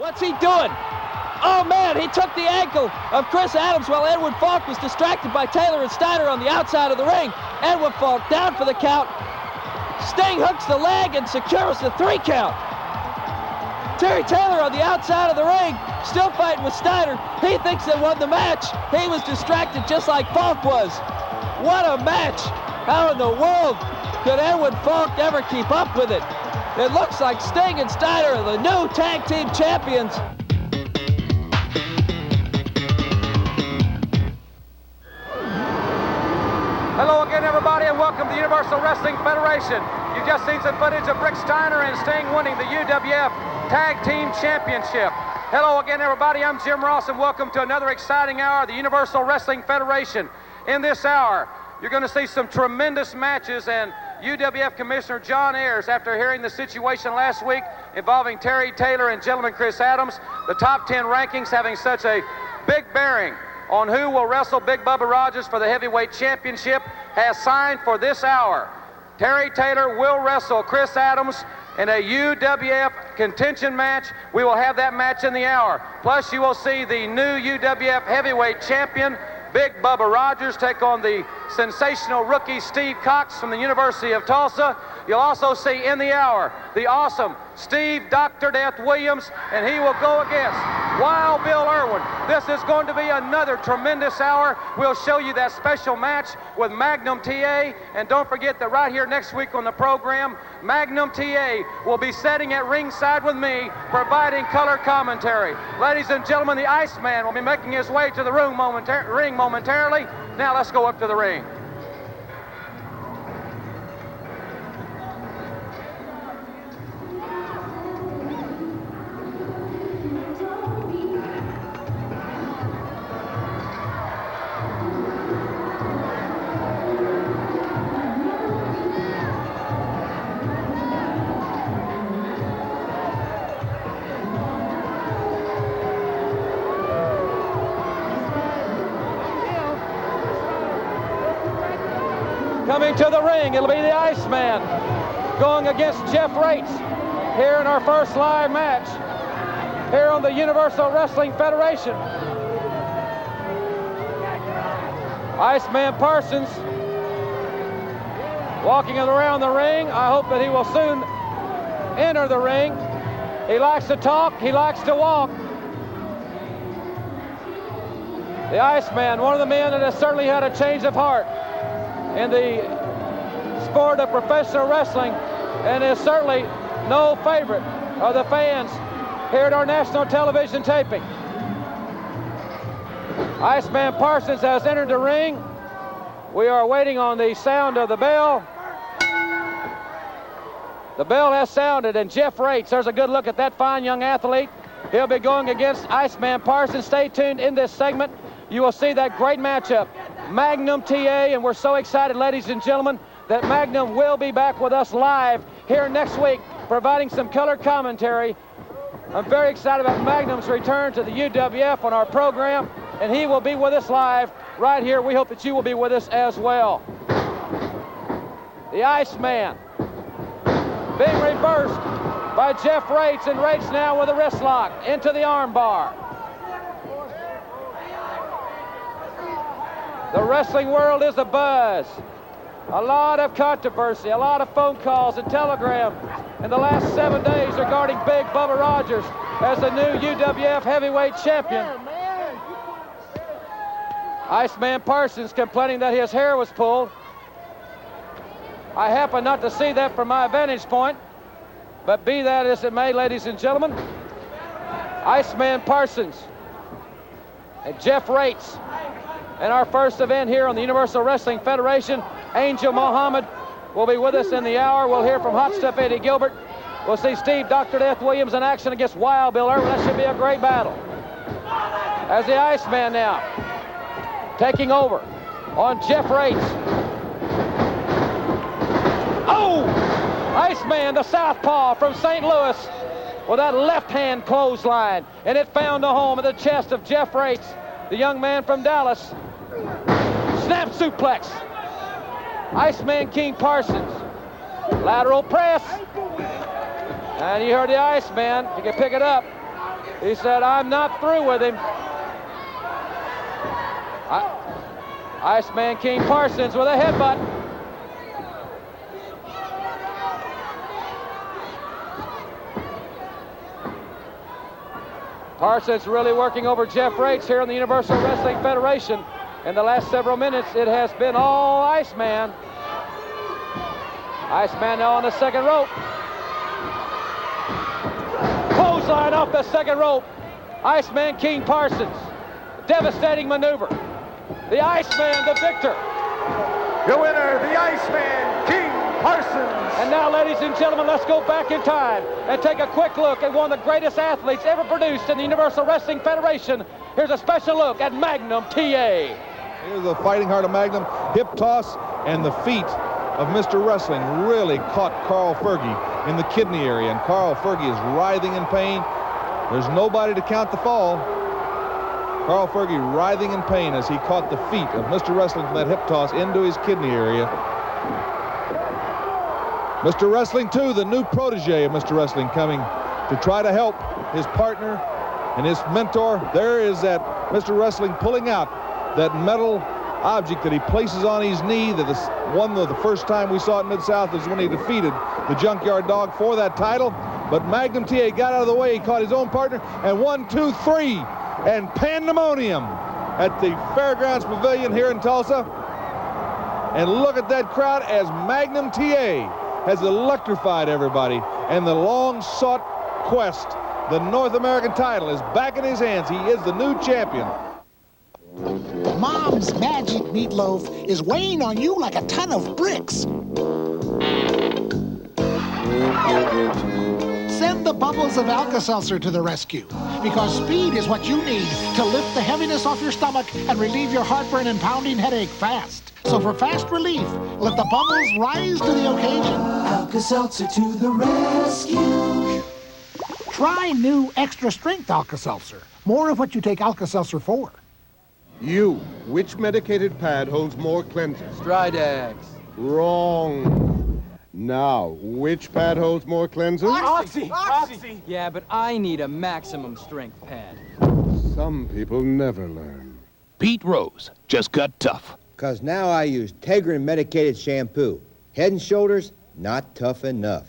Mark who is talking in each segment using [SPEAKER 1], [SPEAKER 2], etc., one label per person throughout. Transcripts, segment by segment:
[SPEAKER 1] What's he doing? Oh man, he took the ankle of Chris Adams while Edwin Falk was distracted by Taylor and Steiner on the outside of the ring. Edwin Falk down for the count. Sting hooks the leg and secures the 3 count. Terry Taylor on the outside of the ring, still fighting with Steiner. He thinks they won the match. He was distracted just like Falk was. What a match. How in the world could Edwin Falk ever keep up with it? It looks like Sting and Steiner are the new tag team champions.
[SPEAKER 2] Hello again, everybody, and welcome to the Universal Wrestling Federation. You've just seen some footage of Rick Steiner and Sting winning the UWF Tag Team Championship. Hello again, everybody. I'm Jim Ross, and welcome to another exciting hour of the Universal Wrestling Federation. In this hour, you're going to see some tremendous matches, and UWF Commissioner John Ayers, after hearing the situation last week involving Terry Taylor and gentleman Chris Adams, the top 10 rankings having such a big bearing on who will wrestle Big Bubba Rogers for the heavyweight championship, has signed for this hour. Terry Taylor will wrestle Chris Adams in a UWF contention match. We will have that match in the hour. Plus, you will see the new UWF heavyweight champion, Big Bubba Rogers, take on the sensational rookie Steve Cox from the University of Tulsa. You'll also see in the hour the awesome Steve Dr. Death Williams, and he will go against Wild Bill Irwin. This is going to be another tremendous hour. We'll show you that special match with Magnum TA, and don't forget that right here next week on the program, Magnum TA will be sitting at ringside with me, providing color commentary. Ladies and gentlemen, the Iceman will be making his way to the ring momentarily. Now let's go up to the ring. Coming to the ring, it'll be the Iceman going against Jeff Rates here in our first live match here on the Universal Wrestling Federation. Iceman Parsons walking around the ring. I hope that he will soon enter the ring. He likes to talk, he likes to walk. The Iceman, one of the men that has certainly had a change of heart in the sport of professional wrestling, and is certainly no favorite of the fans here at our national television taping. Iceman Parsons has entered the ring. We are waiting on the sound of the bell. The bell has sounded, and Jeff Rates, there's a good look at that fine young athlete. He'll be going against Iceman Parsons. Stay tuned in this segment. You will see that great matchup. Magnum TA, and we're so excited, ladies and gentlemen, that Magnum will be back with us live here next week, providing some color commentary. I'm very excited about Magnum's return to the UWF on our program, and he will be with us live right here. We hope that you will be with us as well. The Iceman being reversed by Jeff Rates, and Rates now with a wrist lock into the arm bar. The wrestling world is abuzz. A lot of controversy, a lot of phone calls and telegrams in the last 7 days regarding Big Bubba Rogers as the new UWF heavyweight champion. Iceman Parsons complaining that his hair was pulled. I happen not to see that from my vantage point, but be that as it may, ladies and gentlemen, Iceman Parsons and Jeff Rates. And our first event here on the Universal Wrestling Federation, Angel Muhammad will be with us in the hour. We'll hear from Hot Stuff Eddie Gilbert. We'll see Steve Dr. Death Williams in action against Wild Bill Irwin. That should be a great battle. As the Iceman now taking over on Jeff Rates. Oh! Iceman, the southpaw from St. Louis, with that left-hand clothesline. And it found a home in the chest of Jeff Rates, the young man from Dallas. Snap suplex. Iceman King Parsons. Lateral press. And you heard the Iceman. He can pick it up. He said, I'm not through with him. Iceman King Parsons with a headbutt. Parsons really working over Jeff Rates here in the Universal Wrestling Federation. In the last several minutes, it has been all Iceman. Iceman now on the second rope. Clothesline off the second rope. Iceman King Parsons. Devastating maneuver. The Iceman, the victor.
[SPEAKER 3] Your winner, the Iceman King Parsons.
[SPEAKER 2] And now, ladies and gentlemen, let's go back in time and take a quick look at one of the greatest athletes ever produced in the Universal Wrestling Federation. Here's a special look at Magnum TA.
[SPEAKER 4] Here's the fighting heart of Magnum. Hip toss, and the feet of Mr. Wrestling really caught Carl Fergie in the kidney area, and Carl Fergie is writhing in pain. There's nobody to count the fall. Carl Fergie writhing in pain as he caught the feet of Mr. Wrestling from that hip toss into his kidney area. Mr. Wrestling, too, the new protege of Mr. Wrestling, coming to try to help his partner and his mentor. There is that Mr. Wrestling pulling out that metal object that he places on his knee. That is one of the first time we saw it in Mid-South is when he defeated the Junkyard Dog for that title. But Magnum TA got out of the way. He caught his own partner, and 1, 2, 3, and pandemonium at the Fairgrounds Pavilion here in Tulsa. And look at that crowd as Magnum TA has electrified everybody, and the long-sought quest, the North American title, is back in his hands. He is the new champion.
[SPEAKER 5] Mom's magic meatloaf is weighing on you like a ton of bricks. Send the bubbles of Alka-Seltzer to the rescue, because speed is what you need to lift the heaviness off your stomach and relieve your heartburn and pounding headache fast. So for fast relief, let the bubbles rise to the occasion.
[SPEAKER 6] Alka-Seltzer to the rescue.
[SPEAKER 5] Try new extra strength Alka-Seltzer. More of what you take Alka-Seltzer for.
[SPEAKER 7] You, which medicated pad holds more cleansers?
[SPEAKER 1] Stridax.
[SPEAKER 7] Wrong. Now, which pad holds more cleansers?
[SPEAKER 1] Oxy. Yeah, but I need a maximum strength pad.
[SPEAKER 7] Some people never learn.
[SPEAKER 8] Pete Rose just got tough.
[SPEAKER 9] 'Cause now I use Tegrin medicated shampoo. Head and Shoulders, not tough enough.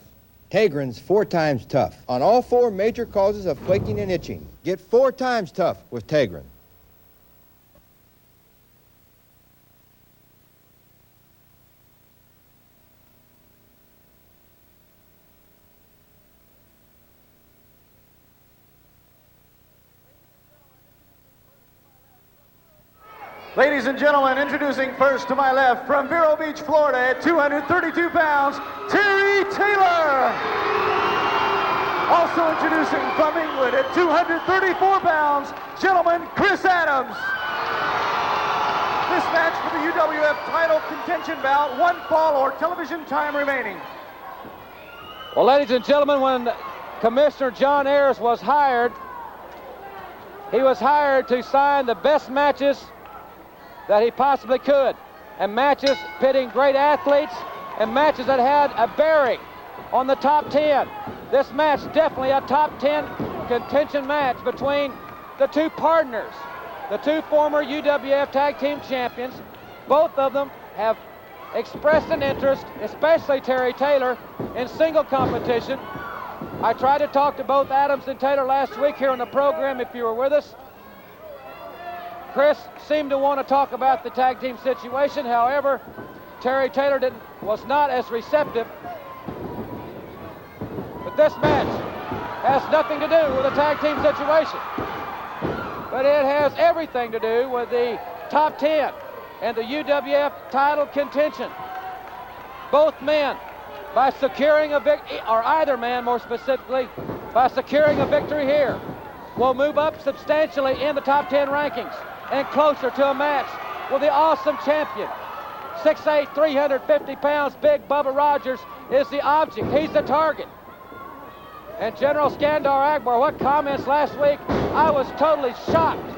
[SPEAKER 9] Tegrin's 4 times tough on all 4 major causes of flaking and itching. Get 4 times tough with Tegrin.
[SPEAKER 3] Ladies and gentlemen, introducing first to my left from Vero Beach, Florida at 232 pounds, Terry Taylor. Also introducing from England at 234 pounds, gentleman Chris Adams. This match for the UWF title contention bout, 1 fall or television time remaining.
[SPEAKER 2] Well, ladies and gentlemen, when Commissioner John Ayers was hired, he was hired to sign the best matches that he possibly could, and matches pitting great athletes, and matches that had a bearing on the top 10. This match definitely a top 10 contention match between the 2 partners, the 2 former UWF Tag Team Champions. Both of them have expressed an interest, especially Terry Taylor, in single competition. I tried to talk to both Adams and Taylor last week here on the program, if you were with us. Chris seemed to want to talk about the tag team situation. However, Terry Taylor was not as receptive. But this match has nothing to do with the tag team situation. But it has everything to do with the top 10 and the UWF title contention. Both men, by securing a victory, or either man more specifically, by securing a victory here, will move up substantially in the top 10 rankings and closer to a match with the awesome champion. 6'8", 350 pounds, Big Bubba Rogers is the object. He's the target. And General Skandar Akbar, what comments last week? I was totally shocked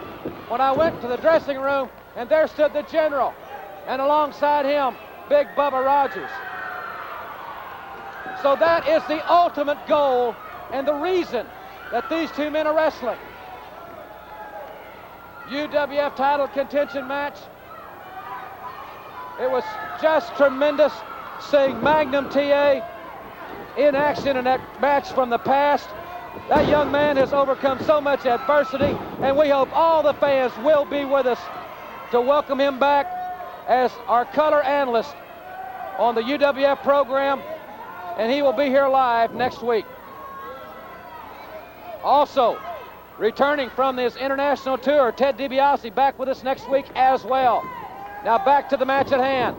[SPEAKER 2] when I went to the dressing room and there stood the General, and alongside him, Big Bubba Rogers. So that is the ultimate goal and the reason that these two men are wrestling. UWF title contention match. It was just tremendous seeing Magnum TA in action in that match from the past. That young man has overcome so much adversity, and we hope all the fans will be with us to welcome him back as our color analyst on the UWF program, and he will be here live next week. Also, returning from this international tour, Ted DiBiase back with us next week as well. Now back to the match at hand.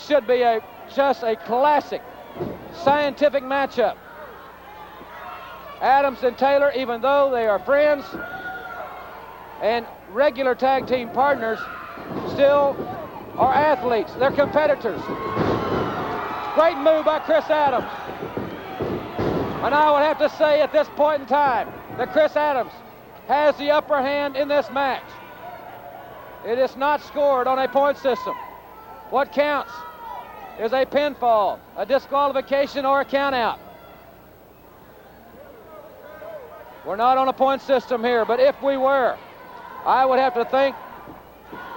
[SPEAKER 2] Should be just a classic scientific matchup. Adams and Taylor, even though they are friends and regular tag team partners, still are athletes. They're competitors. Great move by Chris Adams. And I would have to say at this point in time that Chris Adams has the upper hand in this match. It is not scored on a point system. What counts is a pinfall, a disqualification, or a countout. We're not on a point system here, but if we were, I would have to think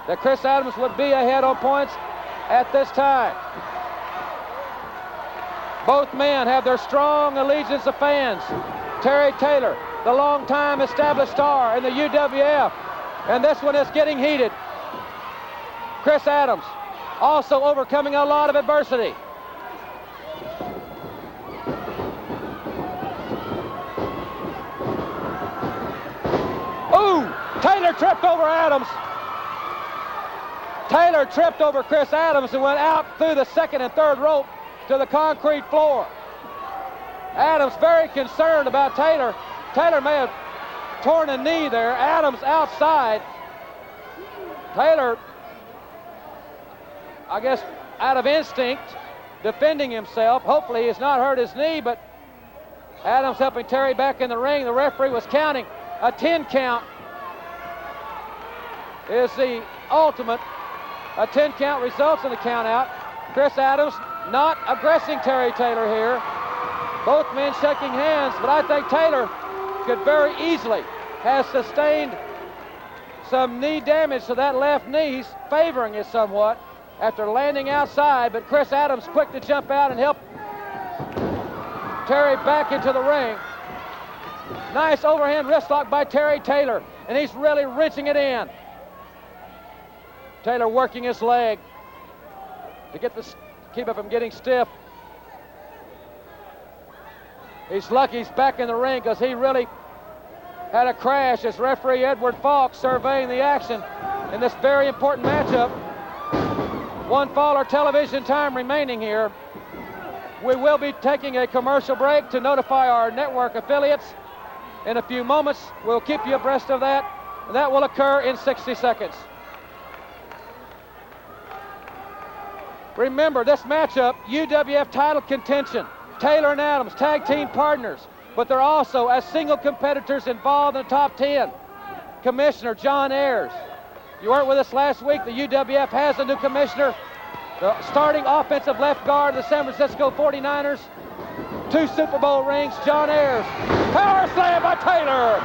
[SPEAKER 2] that Chris Adams would be ahead on points at this time. Both men have their strong allegiance of fans. Terry Taylor, the longtime established star in the UWF, and this one is getting heated. Chris Adams also overcoming a lot of adversity. Ooh, Taylor tripped over Adams. Taylor tripped over Chris Adams and went out through the second and third rope to the concrete floor. Adams very concerned about Taylor. Taylor may have torn a knee there. Adams outside. Taylor, I guess out of instinct, defending himself. Hopefully he has not hurt his knee, but Adams helping Terry back in the ring. The referee was counting. A 10 count is the ultimate. A 10 count results in the count out. Chris Adams not aggressing Terry Taylor here. Both men shaking hands, but I think Taylor could very easily have sustained some knee damage to that left knee. He's favoring it somewhat after landing outside, but Chris Adams quick to jump out and help Terry back into the ring. Nice overhand wrist lock by Terry Taylor, and he's really wrenching it in. Taylor working his leg to keep it from getting stiff. He's lucky he's back in the ring because he really had a crash as referee Edward Falk surveying the action in this very important matchup. One fall or television time remaining here. We will be taking a commercial break to notify our network affiliates. In a few moments, we'll keep you abreast of that. That will occur in 60 seconds. Remember, this matchup, UWF title contention. Taylor and Adams, tag team partners, but they're also as single competitors involved in the top 10. Commissioner John Ayers. You weren't with us last week. The UWF has a new commissioner. The starting offensive left guard of the San Francisco 49ers. 2 Super Bowl rings, John Ayers. Power slam by Taylor.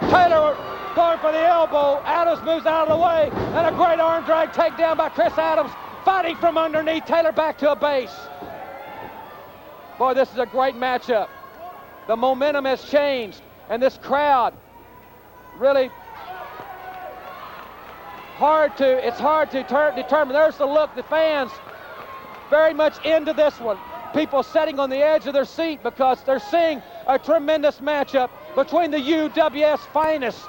[SPEAKER 2] Taylor going for the elbow. Adams moves out of the way, and a great arm drag takedown by Chris Adams. Fighting from underneath, Taylor back to a base. Boy, this is a great matchup. The momentum has changed, and this crowd really it's hard to determine. There's the look, the fans very much into this one. People sitting on the edge of their seat because they're seeing a tremendous matchup between the UWF's finest.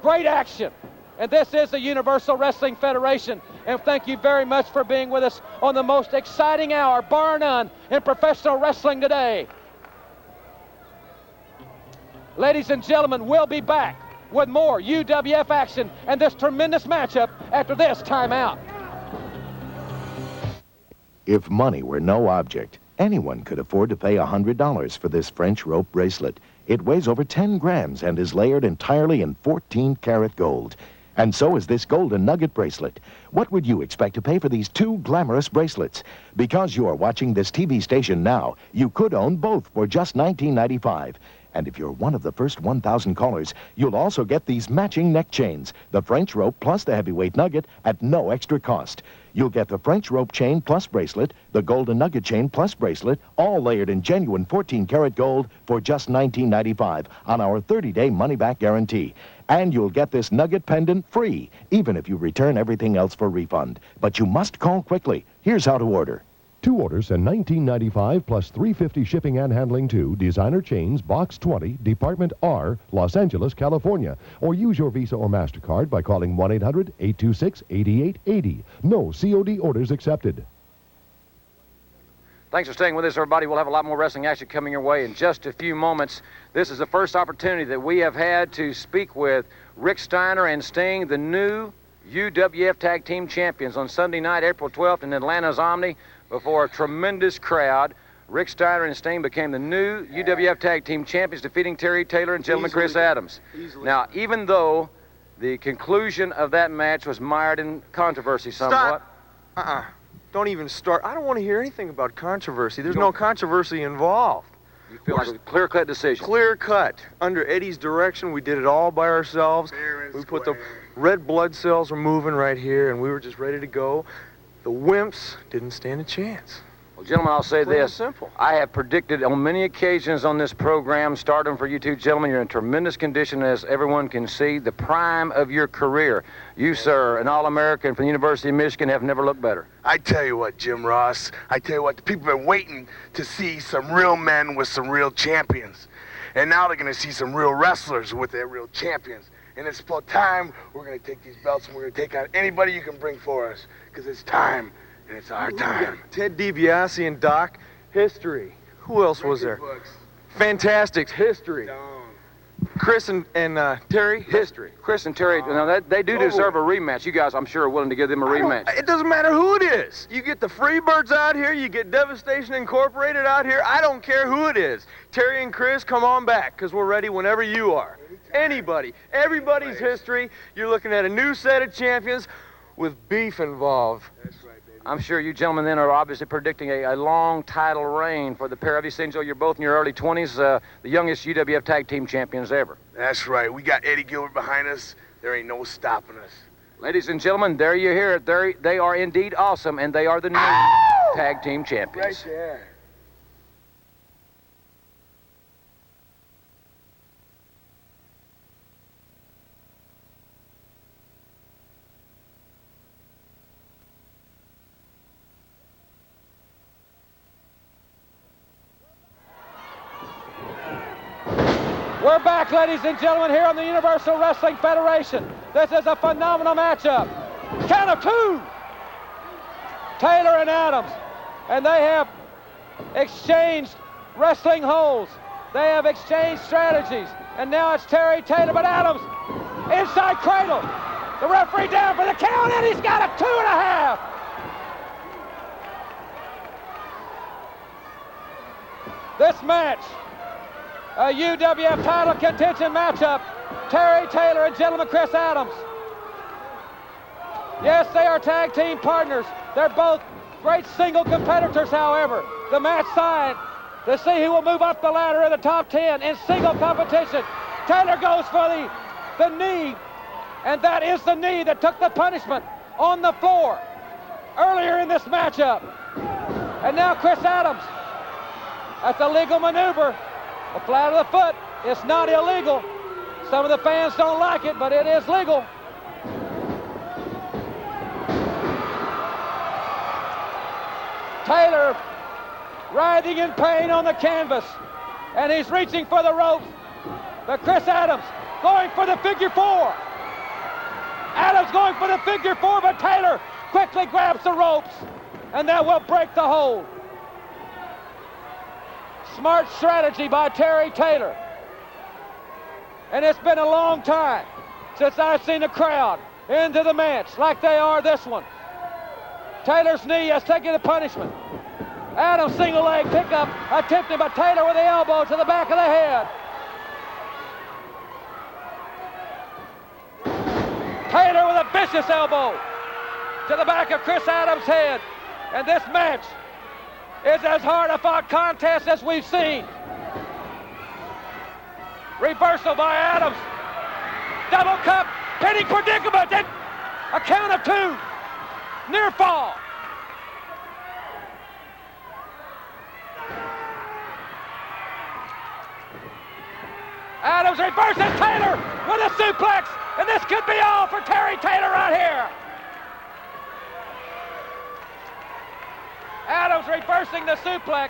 [SPEAKER 2] Great action. And this is the Universal Wrestling Federation. And thank you very much for being with us on the most exciting hour, bar none, in professional wrestling today. Ladies and gentlemen, we'll be back with more UWF action and this tremendous matchup after this timeout.
[SPEAKER 8] If money were no object, anyone could afford to pay $100 for this French rope bracelet. It weighs over 10 grams and is layered entirely in 14-karat gold. And so is this golden nugget bracelet. What would you expect to pay for these two glamorous bracelets? Because you are watching this TV station now, you could own both for just $19.95. And if you're one of the first 1,000 callers, you'll also get these matching neck chains, the French rope plus the heavyweight nugget at no extra cost. You'll get the French rope chain plus bracelet, the golden nugget chain plus bracelet, all layered in genuine 14-karat gold for just $19.95 on our 30-day money-back guarantee. And you'll get this nugget pendant free, even if you return everything else for refund. But you must call quickly. Here's how to order.
[SPEAKER 10] 2 orders and $19.95 plus $3.50 shipping and handling to Designer Chains, Box 20, Department R, Los Angeles, California. Or use your Visa or MasterCard by calling 1-800-826-8880. No COD orders accepted.
[SPEAKER 2] Thanks for staying with us, everybody. We'll have a lot more wrestling action coming your way in just a few moments. This is the first opportunity that we have had to speak with Rick Steiner and Sting, the new UWF Tag Team Champions, on Sunday night, April 12th in Atlanta's Omni, before a tremendous crowd. Rick Steiner and Sting became the new UWF Tag Team Champions, defeating Terry Taylor and gentleman Chris Adams. Now, even though the conclusion of that match was mired in controversy somewhat.
[SPEAKER 11] Stop. Don't even start. I don't want to hear anything about controversy. There's no controversy involved.
[SPEAKER 2] You feel like a clear-cut decision?
[SPEAKER 11] Clear-cut. Under Eddie's direction, we did it all by ourselves. We put the red blood cells were moving right here, and we were just ready to go. The wimps didn't stand a chance.
[SPEAKER 2] Well, gentlemen, I'll say
[SPEAKER 11] Plain and
[SPEAKER 2] this.
[SPEAKER 11] simple.
[SPEAKER 2] I have predicted on many occasions on this program, stardom for you two gentlemen. You're in tremendous condition, as everyone can see. The prime of your career. You, sir, an All-American from the University of Michigan, have never looked better.
[SPEAKER 12] I tell you what, Jim Ross, I tell you what, the people have been waiting to see some real men with some real champions. And now they're going to see some real wrestlers with their real champions. And it's about time we're going to take these belts and we're going to take on anybody you can bring for us. Because it's time, and it's our time.
[SPEAKER 11] Ted DiBiase and Doc, history. Who else was there? Fantastics, history. Chris and Terry, history.
[SPEAKER 2] Chris and Terry, now they do deserve a rematch. You guys, I'm sure, are willing to give them a rematch.
[SPEAKER 11] It doesn't matter who it is. You get the Freebirds out here, you get Devastation Incorporated out here. I don't care who it is. Terry and Chris, come on back, because we're ready whenever you are. Anybody, everybody's history. You're looking at a new set of champions with beef involved.
[SPEAKER 12] That's right, baby.
[SPEAKER 2] I'm sure you gentlemen then are obviously predicting a long title reign for the pair of you. Since you're both in your early 20s, the youngest UWF Tag Team Champions ever.
[SPEAKER 12] That's right. We got Eddie Gilbert behind us. There ain't no stopping us.
[SPEAKER 2] Ladies and gentlemen, there you hear it. They are indeed awesome, and they are the new Tag Team Champions.
[SPEAKER 12] Right there.
[SPEAKER 1] We're back, ladies and gentlemen, here on the Universal Wrestling Federation. This is a phenomenal matchup. Count of 2. Taylor and Adams. And they have exchanged wrestling holds. They have exchanged strategies. And now it's Terry Taylor, but Adams inside cradle. The referee down for the count, and he's got a 2.5. This match, a UWF title contention matchup. Terry Taylor and gentleman Chris Adams. Yes, they are tag team partners. They're both great single competitors, however. The match signed to see who will move up the ladder in the top 10 in single competition. Taylor goes for the knee, and that is the knee that took the punishment on the floor earlier in this matchup. And now Chris Adams. That's a legal maneuver. The flat of the foot, it's not illegal. Some of the fans don't like it, but it is legal. Taylor writhing in pain on the canvas, and he's reaching for the ropes. But Chris Adams going for the figure 4. Adams going for the figure 4, but Taylor quickly grabs the ropes, and that will break the hold. Smart strategy by Terry Taylor. And it's been a long time since I've seen a crowd into the match like they are this one. Taylor's knee has taken the punishment. Adams single leg pickup attempted by Taylor with the elbow to the back of the head. Taylor
[SPEAKER 2] vicious elbow to the back of Chris Adams' head. And this match is as hard a fought contest as we've seen. Reversal by Adams. Double cup, pinning predicament, and a count of 2. Near fall. Adams reverses Taylor with a suplex, and this could be all for Terry Taylor right here. Adams reversing the suplex.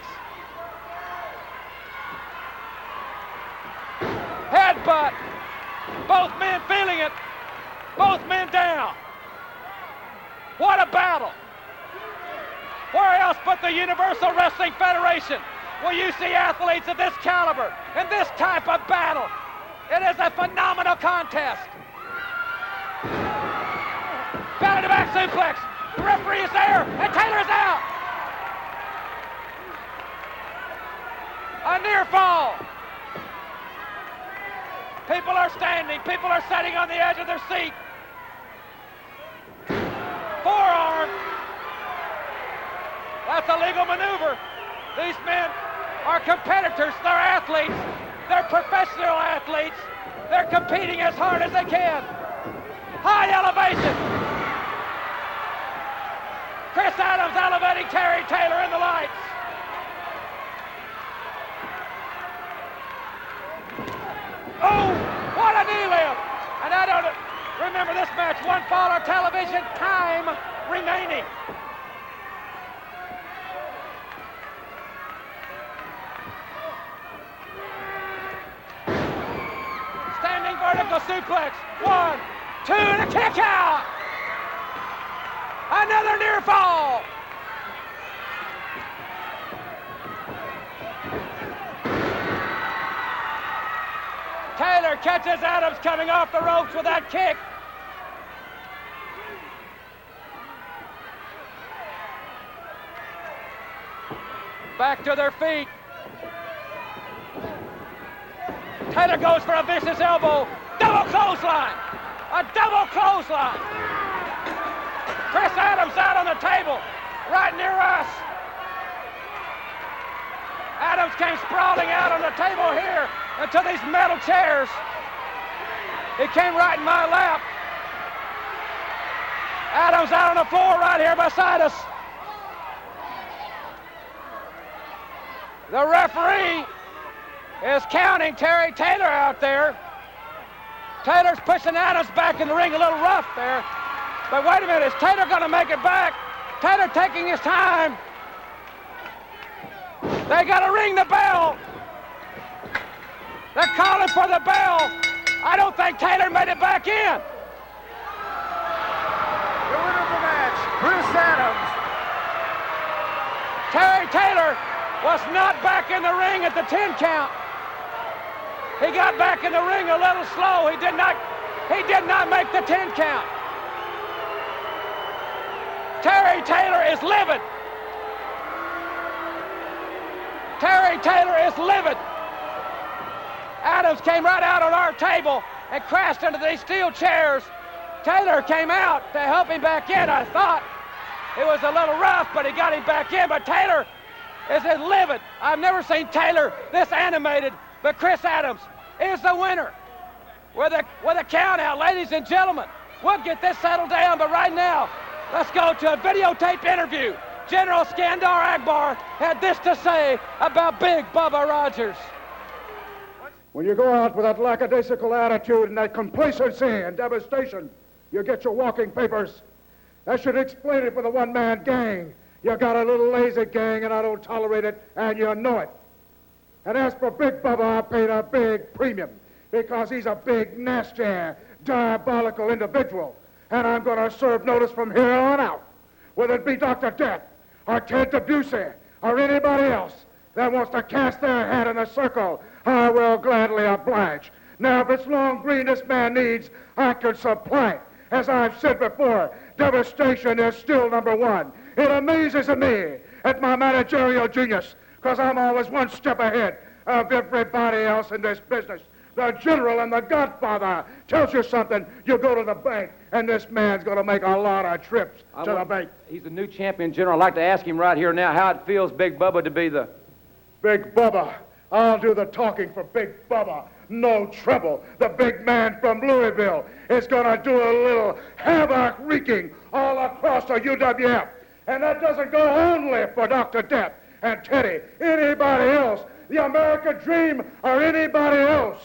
[SPEAKER 2] Headbutt. Both men feeling it. Both men down. What a battle. Where else but the Universal Wrestling Federation will you see athletes of this caliber in this type of battle? It is a phenomenal contest. Belly-to-back suplex. The referee is there, and Taylor is out. A near fall. People are standing. People are sitting on the edge of their seat. Forearm. That's a legal maneuver. These men are competitors. They're athletes. They're professional athletes. They're competing as hard as they can. High elevation. Chris Adams elevating Terry Taylor in the lights. Oh, what a knee lift. And I don't remember this match. 1 fall on television, time remaining. Standing vertical suplex. 1, 2, and a kick out. Another near fall. Taylor catches Adams coming off the ropes with that kick. Back to their feet. Taylor goes for a vicious elbow. Double clothesline. A double clothesline. Chris Adams out on the table, right near us. Adams came sprawling out on the table here into these metal chairs. He came right in my lap. Adams out on the floor right here beside us. The referee is counting Terry Taylor out there. Taylor's pushing Adams back in the ring a little rough there. But wait a minute, is Taylor gonna make it back? Taylor taking his time. They gotta ring the bell. They're calling for the bell. I don't think Taylor made it back in.
[SPEAKER 3] The winner of the match, Chris Adams.
[SPEAKER 2] Terry Taylor was not back in the ring at the 10 count. He got back in the ring a little slow. He did not make the 10 count. Terry Taylor is livid. Terry Taylor is livid. Adams came right out on our table and crashed into these steel chairs. Taylor came out to help him back in. I thought it was a little rough, but he got him back in. But Taylor is livid. I've never seen Taylor this animated, but Chris Adams is the winner with a count out, ladies and gentlemen. We'll get this settled down, but right now, let's go to a videotape interview. General Skandar Akbar had this to say about Big Bubba Rogers.
[SPEAKER 13] When you go out with that lackadaisical attitude and that complacency and devastation, you get your walking papers. That should explain it for the one-man gang. You got a little lazy gang, and I don't tolerate it, and you know it. And as for Big Bubba, I paid a big premium because he's a big, nasty, diabolical individual. And I'm going to serve notice from here on out, whether it be Dr. Death or Ted Debussy or anybody else that wants to cast their hat in a circle. I will gladly oblige. Now, if it's long green this man needs, I can supply it. As I've said before, devastation is still number one. It amazes me at my managerial genius, because I'm always one step ahead of everybody else in this business. the general and the godfather. Tells you something, you go to the bank, and this man's going to make a lot of trips to the bank.
[SPEAKER 2] He's the new champion general. I'd like to ask him right here now how it feels, Big Bubba, to be the...
[SPEAKER 13] Big Bubba. I'll do the talking for Big Bubba. No trouble. The big man from Louisville is going to do a little havoc wreaking all across the UWF. And that doesn't go only for Dr. Death and Teddy. Anybody else, the American Dream, or anybody else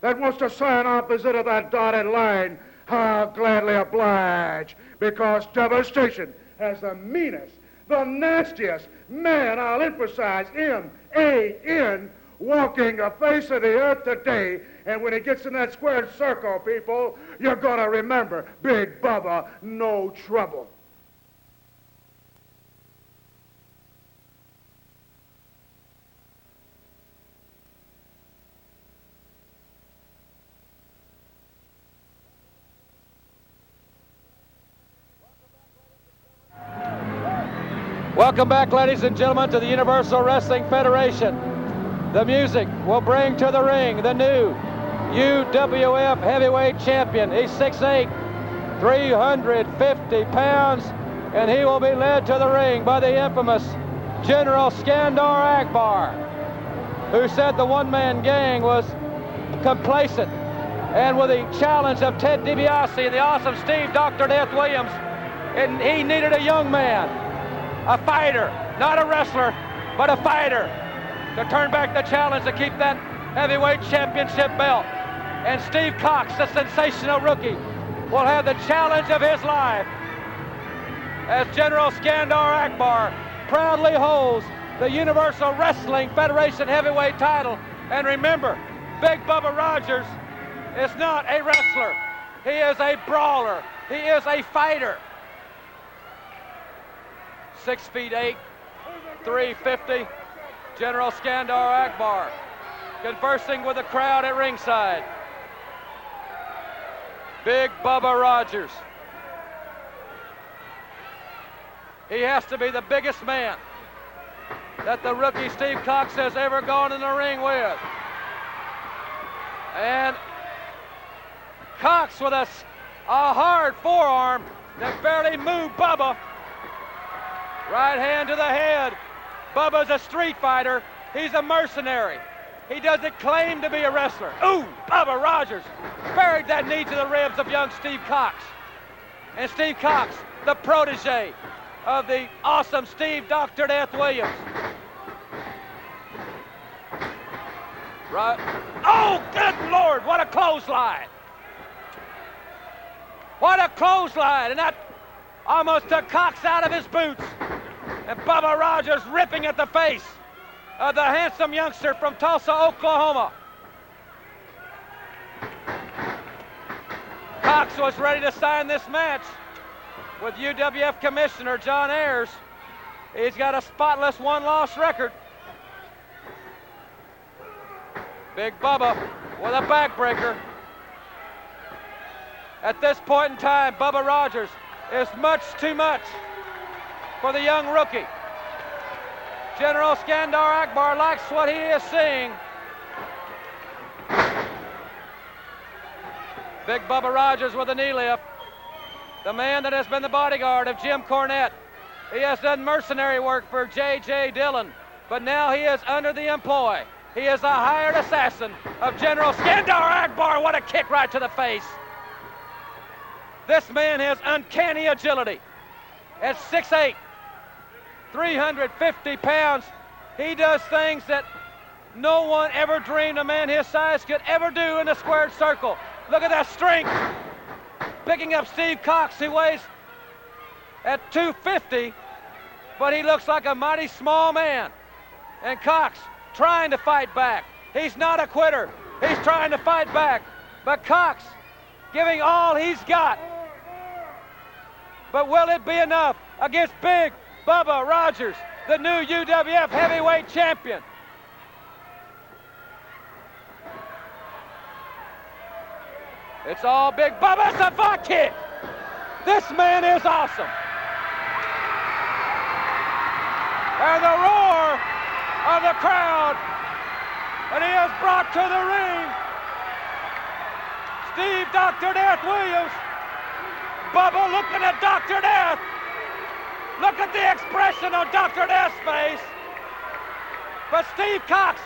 [SPEAKER 13] that wants to sign opposite of that dotted line, I'll gladly oblige, because Devastation has the meanest, the nastiest man, I'll emphasize, M-A-N, walking the face of the earth today. And when he gets in that squared circle, people, you're going to remember Big Bubba, no trouble.
[SPEAKER 2] Welcome back, ladies and gentlemen, to the Universal Wrestling Federation. The music will bring to the ring the new UWF heavyweight champion. He's 6'8", 350 pounds, and he will be led to the ring by the infamous General Skandar Akbar, who said the one-man gang was complacent. And with the challenge of Ted DiBiase and the awesome Steve Dr. Death Williams, and he needed a young man, a fighter, not a wrestler, but a fighter, to turn back the challenge to keep that heavyweight championship belt. And Steve Cox, the sensational rookie, will have the challenge of his life as General Skandar Akbar proudly holds the Universal Wrestling Federation heavyweight title. And remember, Big Bubba Rogers is not a wrestler. He is a brawler. He is a fighter. 6'8", 350, General Skandar Akbar, conversing with the crowd at ringside. Big Bubba Rogers. He has to be the biggest man that the rookie Steve Cox has ever gone in the ring with. And Cox with a hard forearm that barely moved Bubba. Right hand to the head. Bubba's a street fighter. He's a mercenary. He doesn't claim to be a wrestler. Ooh, Bubba Rogers buried that knee to the ribs of young Steve Cox. And Steve Cox, the protege of the awesome Steve Dr. Death Williams. Right. Oh, good Lord, what a clothesline. What a clothesline. And that almost took Cox out of his boots. And Bubba Rogers ripping at the face of the handsome youngster from Tulsa, Oklahoma. Cox was ready to sign this match with UWF Commissioner John Ayers. He's got a spotless one-loss record. Big Bubba with a backbreaker. At this point in time, Bubba Rogers is much too much for the young rookie. General Skandar Akbar likes what he is seeing. Big Bubba Rogers with a knee lift. The man that has been the bodyguard of Jim Cornette. He has done mercenary work for J.J. Dillon, but now he is under the employ. He is a hired assassin of General Skandar Akbar. What a kick right to the face. This man has uncanny agility. At 6'8", 350 pounds, he does things that no one ever dreamed a man his size could ever do in a squared circle. Look at that strength. Picking up Steve Cox, who weighs at 250, but he looks like a mighty small man. And Cox trying to fight back. He's not a quitter. He's trying to fight back. But Cox giving all he's got. But will it be enough against Big Bubba Rogers, the new UWF heavyweight champion? It's all Big Bubba. It's a butt kick. This man is awesome. And the roar of the crowd. And he is brought to the ring Steve Dr. Death Williams. Bubba looking at Dr. Death. Look at the expression on Dr. Death's face. But Steve Cox,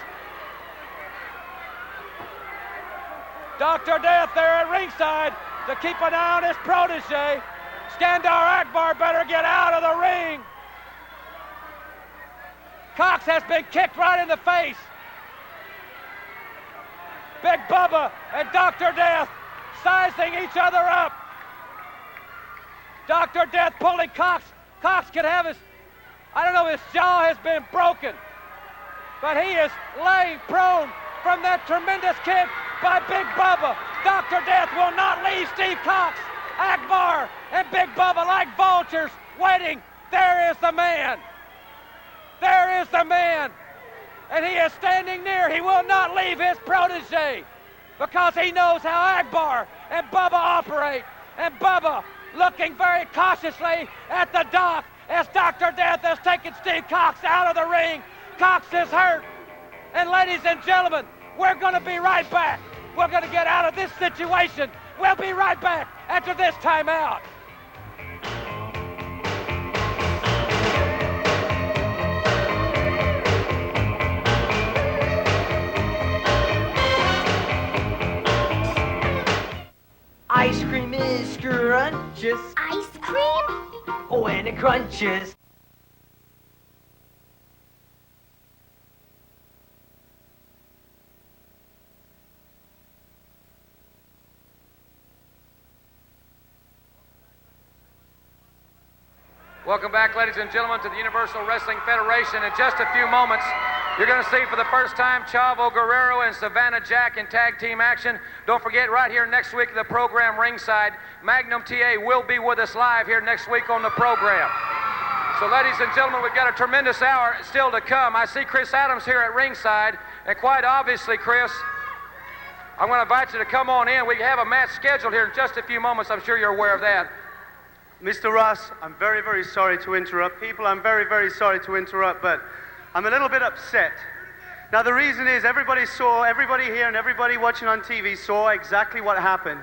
[SPEAKER 2] Dr. Death there at ringside to keep an eye on his protege. Skandar Akbar better get out of the ring. Cox has been kicked right in the face. Big Bubba and Dr. Death sizing each other up. Dr. Death pulling Cox. Cox can have his, I don't know, his jaw has been broken. But he is laying prone from that tremendous kick by Big Bubba. Dr. Death will not leave Steve Cox. Akbar and Big Bubba like vultures waiting. There is the man. There is the man. And he is standing near. He will not leave his protege because he knows how Akbar and Bubba operate. And Bubba looking very cautiously at the dock as Dr. Death has taken Steve Cox out of the ring. Cox is hurt. And ladies and gentlemen, we're going to be right back. We're going to get out of this situation. We'll be right back after this timeout.
[SPEAKER 14] Ice cream is scrumptious.
[SPEAKER 15] Ice cream?
[SPEAKER 14] Oh, and it crunches.
[SPEAKER 2] Welcome back, ladies and gentlemen, to the Universal Wrestling Federation. In just a few moments, you're going to see for the first time Chavo Guerrero and Savannah Jack in tag team action. Don't forget, right here next week, the program ringside, Magnum TA will be with us live here next week on the program. So, ladies and gentlemen, we've got a tremendous hour still to come. I see Chris Adams here at ringside, and quite obviously, Chris, I'm going to invite you to come on in. We have a match scheduled here in just a few moments. I'm sure you're aware of that.
[SPEAKER 16] Mr. Ross, I'm very, very sorry to interrupt. People, I'm very, very sorry to interrupt, but I'm a little bit upset. Now, the reason is everybody here and everybody watching on TV saw exactly what happened,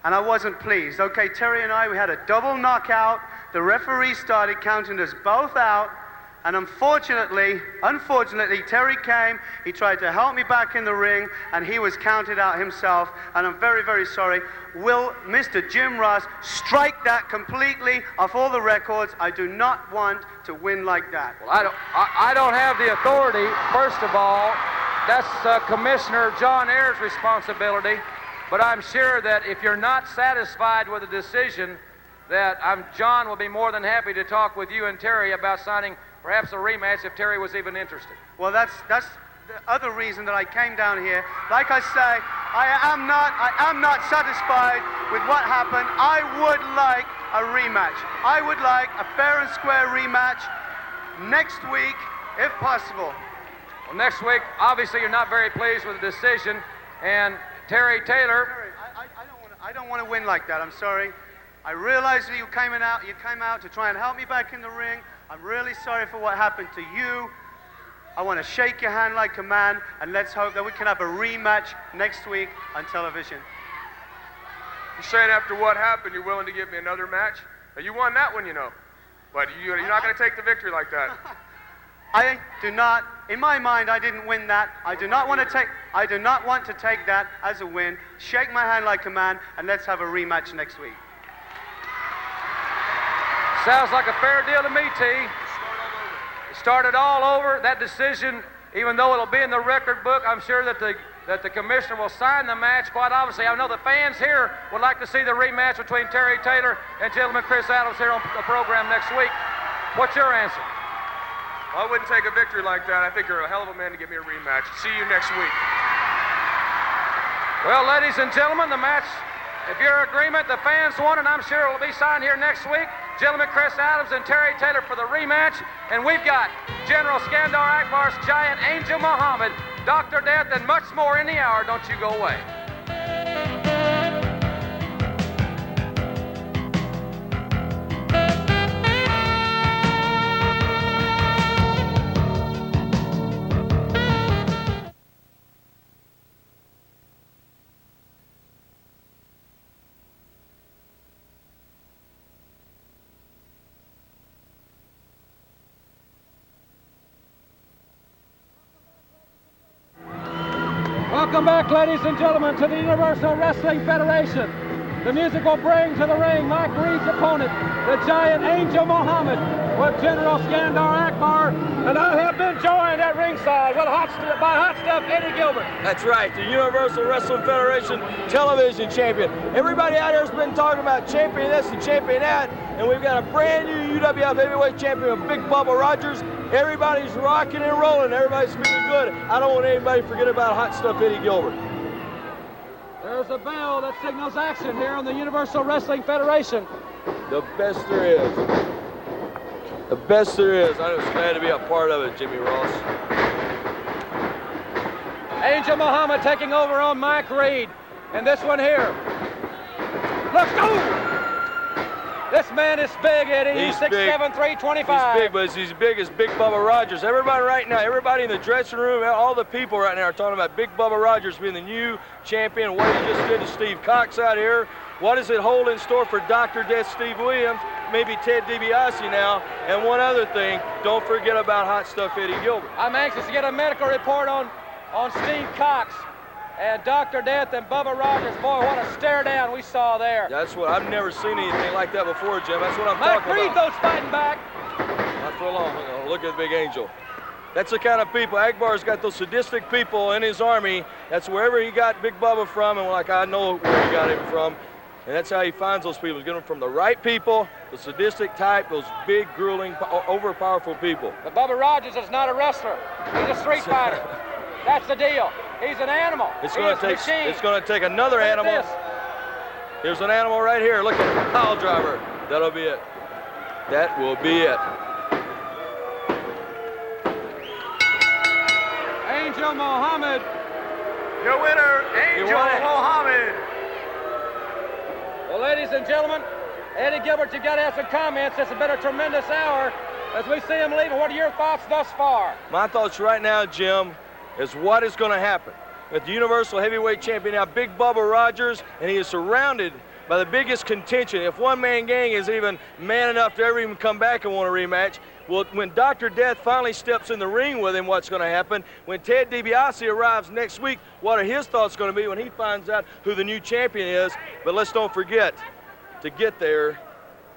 [SPEAKER 16] and I wasn't pleased. Okay, Terry and I, we had a double knockout. The referee started counting us both out, and unfortunately, Terry came, he tried to help me back in the ring, and he was counted out himself, and I'm very, very sorry. Will Mr. Jim Ross strike that completely off all the records? I do not want to win like that.
[SPEAKER 2] Well, I don't have the authority. First of all, that's Commissioner John Ayers' responsibility, but I'm sure that if you're not satisfied with the decision, that John will be more than happy to talk with you and Terry about signing perhaps a rematch if Terry was even interested.
[SPEAKER 16] Well, that's the other reason that I came down here. Like I say, I am not satisfied with what happened. I would like a rematch. I would like a fair and square rematch next week, if possible.
[SPEAKER 2] Well, next week, obviously you're not very pleased with the decision, and Terry Taylor.
[SPEAKER 16] I don't want to win like that. I'm sorry. I realize that you came out to try and help me back in the ring. I'm really sorry for what happened to you. I want to shake your hand like a man, and let's hope that we can have a rematch next week on television.
[SPEAKER 11] You're saying after what happened, you're willing to give me another match? Now, you won that one, you know. But you're not going to take the victory like that.
[SPEAKER 16] I do not, in my mind, I didn't win that. I do not want to take that as a win. Shake my hand like a man, and let's have a rematch next week.
[SPEAKER 2] Sounds like a fair deal to me, T. Start it all over. That decision, even though it'll be in the record book, I'm sure that the commissioner will sign the match. Quite obviously, I know the fans here would like to see the rematch between Terry Taylor and gentleman Chris Adams here on the program next week. What's your answer?
[SPEAKER 11] I wouldn't take a victory like that. I think you're a hell of a man to give me a rematch. See you next week.
[SPEAKER 2] Well, ladies and gentlemen, the match, if you're in agreement, the fans won, and I'm sure it will be signed here next week. Gentlemen Chris Adams and Terry Taylor for the rematch. And we've got General Skandar Akbar's giant Angel Muhammad, Dr. Death, and much more in the hour. Don't you go away. Welcome back, ladies and gentlemen, to the Universal Wrestling Federation. The music will bring to the ring Mike Reed's opponent, the giant Angel Muhammad, with General Skandar Akbar, and I have been joined at ringside with by Hot Stuff Eddie Gilbert.
[SPEAKER 11] That's right, the Universal Wrestling Federation television champion. Everybody out here has been talking about champion this and champion that, and we've got a brand new UWF heavyweight champion with Big Bubba Rogers. Everybody's rocking and rolling. Everybody's feeling good. I don't want anybody to forget about Hot Stuff Eddie Gilbert.
[SPEAKER 2] There's a bell that signals action here on the Universal Wrestling Federation.
[SPEAKER 11] The best there is. The best there is. I'm just glad to be a part of it, Jimmy Ross.
[SPEAKER 2] Angel Muhammad taking over on Mike Reed. And this one here. Let's go! This man is big, Eddie. He's 6'7", 325.
[SPEAKER 11] He's big, but he's big as Big Bubba Rogers. Everybody right now, everybody in the dressing room, all the people right now are talking about Big Bubba Rogers being the new champion. What he just did to Steve Cox out here. What does it hold in store for Dr. Death Steve Williams? Maybe Ted DiBiase now. And one other thing, don't forget about Hot Stuff Eddie Gilbert.
[SPEAKER 2] I'm anxious to get a medical report on Steve Cox. And Dr. Death and Bubba Rogers, boy, what a stare down we saw there.
[SPEAKER 11] That's what, I've never seen anything like that before, Jim. That's what I'm talking about.
[SPEAKER 2] Mike Reed, those fighting back.
[SPEAKER 11] Not for long. Look at the big Angel. That's the kind of people, Akbar's got those sadistic people in his army. That's wherever he got Big Bubba from, and like I know where he got him from. And that's how he finds those people. He's getting them from the right people, the sadistic type, those big, grueling, overpowerful people.
[SPEAKER 2] But Bubba Rogers is not a wrestler. He's a street fighter. That's the deal. He's an animal.
[SPEAKER 11] It's going to take another animal. Here's an animal right here. Look at the pile driver. That'll be it. That will be it.
[SPEAKER 2] Angel Muhammad.
[SPEAKER 11] Your winner, Angel Muhammad.
[SPEAKER 2] Well, ladies and gentlemen, Eddie Gilbert, you've got to have some comments. This has been a tremendous hour as we see him leaving. What are your thoughts thus far?
[SPEAKER 11] My thoughts right now, Jim, is what is going to happen. With the Universal Heavyweight Champion now, Big Bubba Rogers, and he is surrounded by the biggest contention. If one-man gang is even man enough to ever even come back and want a rematch, well, when Dr. Death finally steps in the ring with him, what's going to happen? When Ted DiBiase arrives next week, what are his thoughts going to be when he finds out who the new champion is? But let's don't forget, to get there,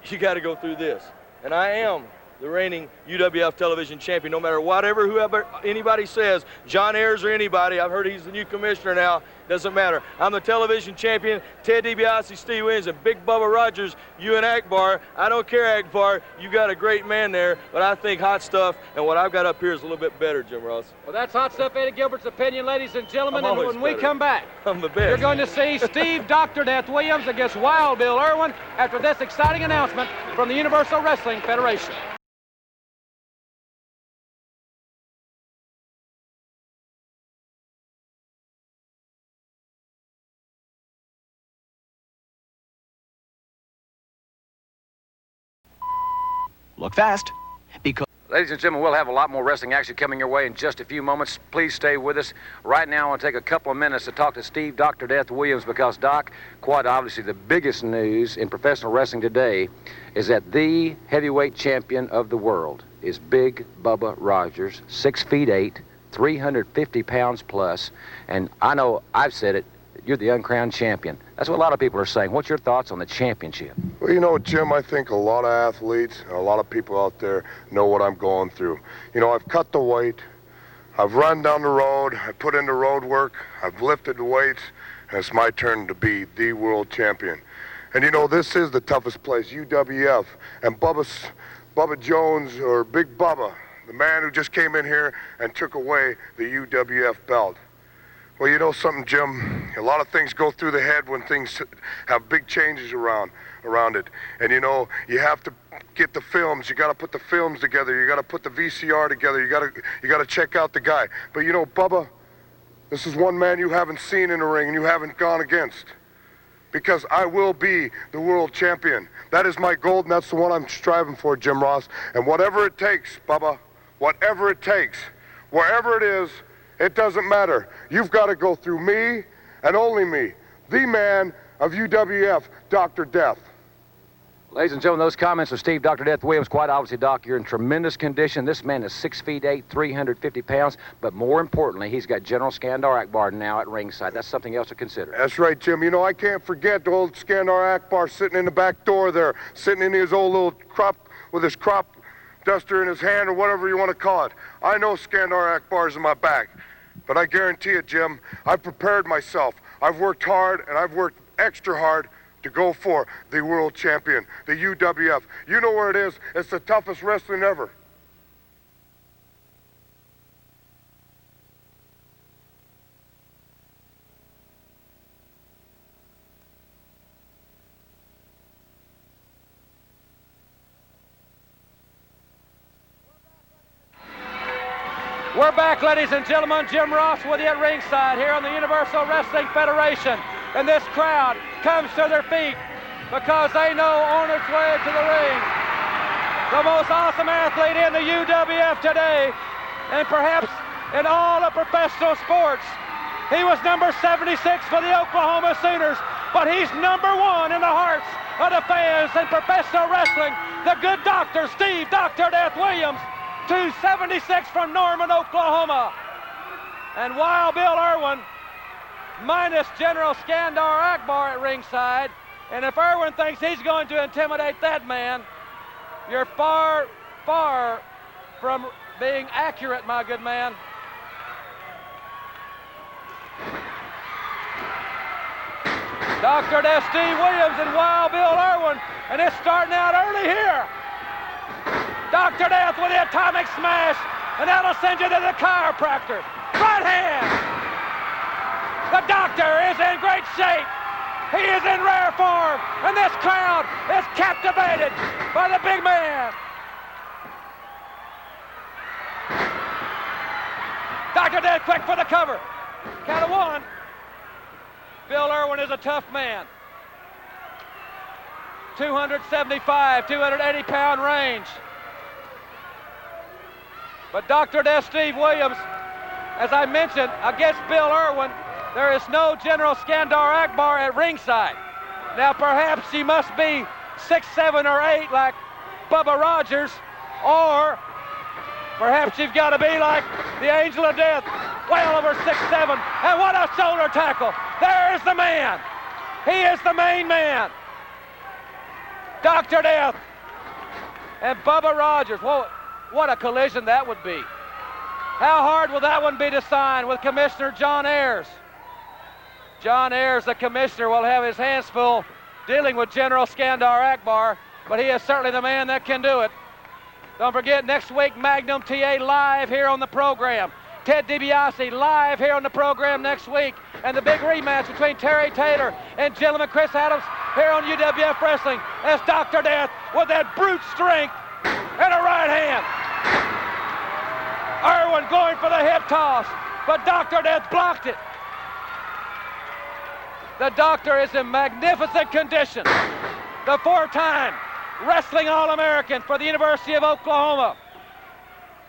[SPEAKER 11] you got to go through this. And I am the reigning UWF television champion, no matter whoever anybody says, John Ayers or anybody. I've heard he's the new commissioner now. Doesn't matter. I'm the television champion. Ted DiBiase, Steve Williams, and Big Bubba Rogers, you and Akbar. I don't care, Akbar. You got a great man there, but I think Hot Stuff and what I've got up here is a little bit better, Jim Ross.
[SPEAKER 2] Well, that's Hot Stuff Eddie Gilbert's opinion, ladies and gentlemen. And when we come back,
[SPEAKER 11] I'm the best.
[SPEAKER 2] You're going to see Steve Dr. Death Williams against Wild Bill Irwin after this exciting announcement from the Universal Wrestling Federation.
[SPEAKER 15] Look fast, because...
[SPEAKER 2] Ladies and gentlemen, we'll have a lot more wrestling action coming your way in just a few moments. Please stay with us. Right now, I want to take a couple of minutes to talk to Steve Dr. Death Williams because, Doc, quite obviously the biggest news in professional wrestling today is that the heavyweight champion of the world is Big Bubba Rogers, 6'8", 350 pounds plus, and I know I've said it, you're the uncrowned champion. That's what a lot of people are saying. What's your thoughts on the championship?
[SPEAKER 7] Well, you know, Jim, I think a lot of athletes, a lot of people out there know what I'm going through. You know, I've cut the weight, I've run down the road, I put in the road work, I've lifted the weights, and it's my turn to be the world champion. And you know, this is the toughest place, UWF, and Bubba Jones, or Big Bubba, the man who just came in here and took away the UWF belt. Well, you know something, Jim? A lot of things go through the head when things have big changes around it. And you know, you have to get the films. You got to put the films together. You got to put the VCR together. You got to check out the guy. But you know, Bubba, this is one man you haven't seen in the ring and you haven't gone against. Because I will be the world champion. That is my goal, and that's the one I'm striving for, Jim Ross. And whatever it takes, Bubba, whatever it takes, wherever it is, it doesn't matter. You've got to go through me and only me, the man of UWF, Dr. Death.
[SPEAKER 2] Ladies and gentlemen, those comments of Steve Dr. Death Williams, quite obviously, Doc, you're in tremendous condition. This man is 6'8", 350 pounds, but more importantly, he's got General Skandar Akbar now at ringside. That's something else to consider.
[SPEAKER 7] That's right, Jim. You know, I can't forget the old Skandar Akbar sitting in the back door there, sitting in his old little crop, with his crop duster in his hand, or whatever you want to call it. I know Skandar Akbar's in my back, but I guarantee you, Jim, I've prepared myself. I've worked hard, and I've worked extra hard to go for the world champion, the UWF. You know where it is. It's the toughest wrestling ever.
[SPEAKER 2] We're back, ladies and gentlemen. Jim Ross with you at ringside here on the Universal Wrestling Federation. And this crowd comes to their feet because they know on its way to the ring the most awesome athlete in the UWF today, and perhaps in all of professional sports. He was number 76 for the Oklahoma Sooners, but he's number 1 in the hearts of the fans in professional wrestling. The good doctor, Steve Dr. Death Williams, 276 from Norman, Oklahoma. And Wild Bill Irwin, minus General Skandar Akbar at ringside. And if Irwin thinks he's going to intimidate that man, you're far, far from being accurate, my good man. Dr. Death Steve Williams and Wild Bill Irwin, and it's starting out early here. Dr. Death with the atomic smash, and that'll send you to the chiropractor. Right hand. The doctor is in great shape. He is in rare form, and this crowd is captivated by the big man. Dr. Death quick for the cover. Count of 1. Bill Irwin is a tough man. 275, 280-pound range. But Dr. Death Steve Williams, as I mentioned, against Bill Irwin, there is no General Skandar Akbar at ringside. Now perhaps he must be 6', 7, or 8 like Bubba Rogers, or perhaps you've got to be like the Angel of Death, well over 6'7", and what a shoulder tackle. There's the man. He is the main man. Dr. Death and Bubba Rogers. Whoa, what a collision that would be. How hard will that one be to sign with Commissioner John Ayers? John Ayers, the commissioner, will have his hands full dealing with General Skandar Akbar, but he is certainly the man that can do it. Don't forget, next week, Magnum TA live here on the program. Ted DiBiase live here on the program next week. And the big rematch between Terry Taylor and gentleman Chris Adams here on UWF Wrestling as Dr. Death with that brute strength and a right hand. Irwin going for the hip toss, but Dr. Death blocked it. The doctor is in magnificent condition. The 4-time Wrestling All-American for the University of Oklahoma.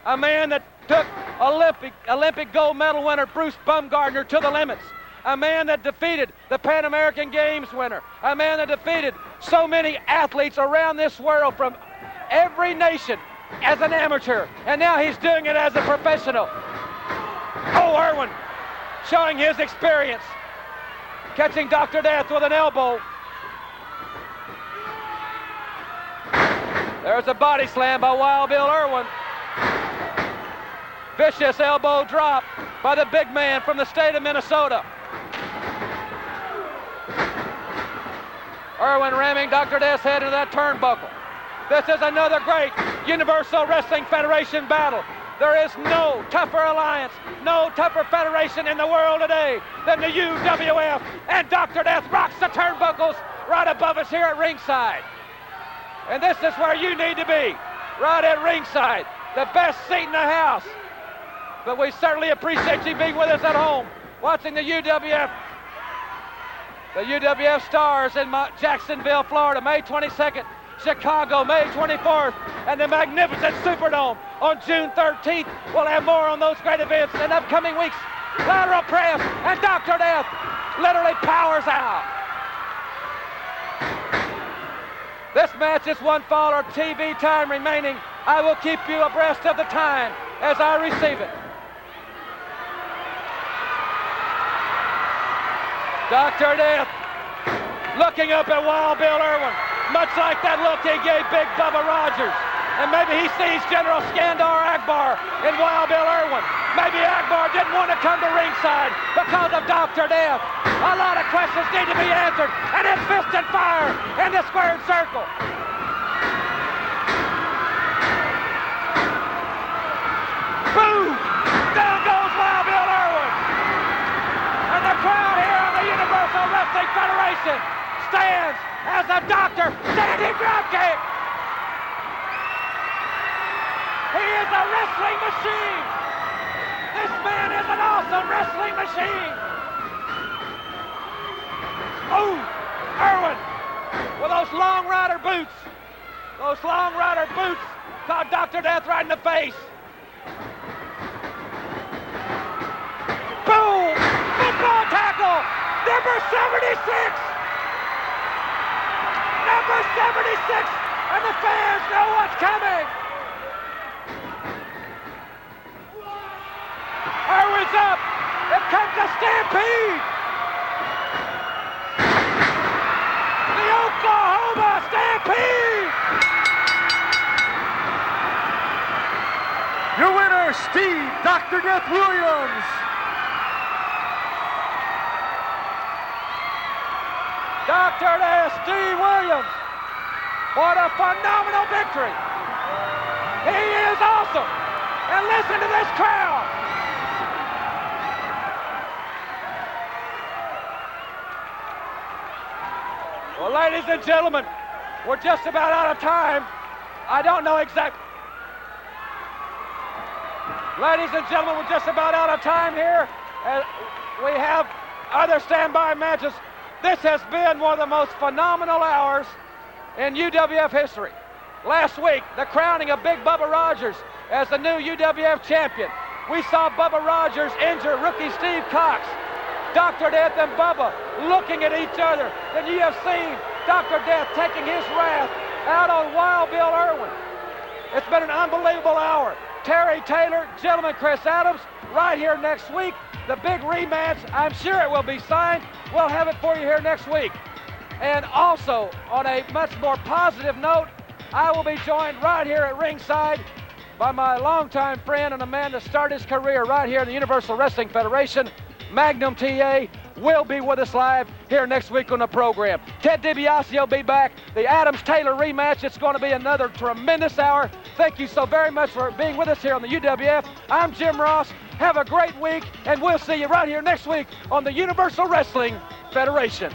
[SPEAKER 2] A man that took Olympic gold medal winner Bruce Bumgardner to the limits. A man that defeated the Pan American Games winner. A man that defeated so many athletes around this world from every nation as an amateur. And now he's doing it as a professional. Oh, Irwin showing his experience. Catching Dr. Death with an elbow. There's a body slam by Wild Bill Irwin. Vicious elbow drop by the big man from the state of Minnesota. Irwin ramming Dr. Death's head into that turnbuckle. This is another great Universal Wrestling Federation battle. There is no tougher alliance, no tougher federation in the world today than the UWF. And Dr. Death rocks the turnbuckles right above us here at ringside. And this is where you need to be, right at ringside. The best seat in the house. But we certainly appreciate you being with us at home, watching the UWF. The UWF Stars in Jacksonville, Florida, May 22nd. Chicago, May 24th, and the magnificent Superdome on June 13th. We'll have more on those great events in upcoming weeks. Lateral press, and Dr. Death literally powers out. This match is one fall or TV time remaining. I will keep you abreast of the time as I receive it. Dr. Death looking up at Wild Bill Irwin, much like that look he gave Big Bubba Rogers. And maybe he sees General Skandar Akbar in Wild Bill Irwin. Maybe Akbar didn't want to come to ringside because of Dr. Death. A lot of questions need to be answered, and it's fist and fire in the squared circle. Boom! Down goes Wild Bill Irwin. And the crowd here on the Universal Wrestling Federation stands as the Doctor standing dropkick. He is a wrestling machine. This man is an awesome wrestling machine. Oh, Irwin with those Long Rider boots. Those Long Rider boots caught Dr. Death right in the face. Boom! Football tackle! Number 76! Number 76! And the fans know what's coming! Irwin's up! It comes a stampede! The Oklahoma Stampede!
[SPEAKER 3] Your winner, Steve Dr. Death Williams.
[SPEAKER 2] Dr. Death, Steve Williams. What a phenomenal victory. He is awesome. And listen to this crowd. Well, ladies and gentlemen, we're just about out of time. I don't know exactly. Ladies and gentlemen, we're just about out of time here. We have other standby matches. This has been one of the most phenomenal hours in UWF history. Last week, the crowning of Big Bubba Rogers as the new UWF champion. We saw Bubba Rogers injure rookie Steve Cox. Dr. Death and Bubba looking at each other. Then you have seen Dr. Death taking his wrath out on Wild Bill Irwin. It's been an unbelievable hour. Terry Taylor, gentleman Chris Adams, right here next week. The big rematch, I'm sure it will be signed. We'll have it for you here next week. And also, on a much more positive note, I will be joined right here at ringside by my longtime friend and a man that started his career right here in the Universal Wrestling Federation, Magnum TA, will be with us live here next week on the program. Ted DiBiase will be back. The Adams-Taylor rematch, it's going to be another tremendous hour. Thank you so very much for being with us here on the UWF. I'm Jim Ross. Have a great week, and we'll see you right here next week on the Universal Wrestling Federation.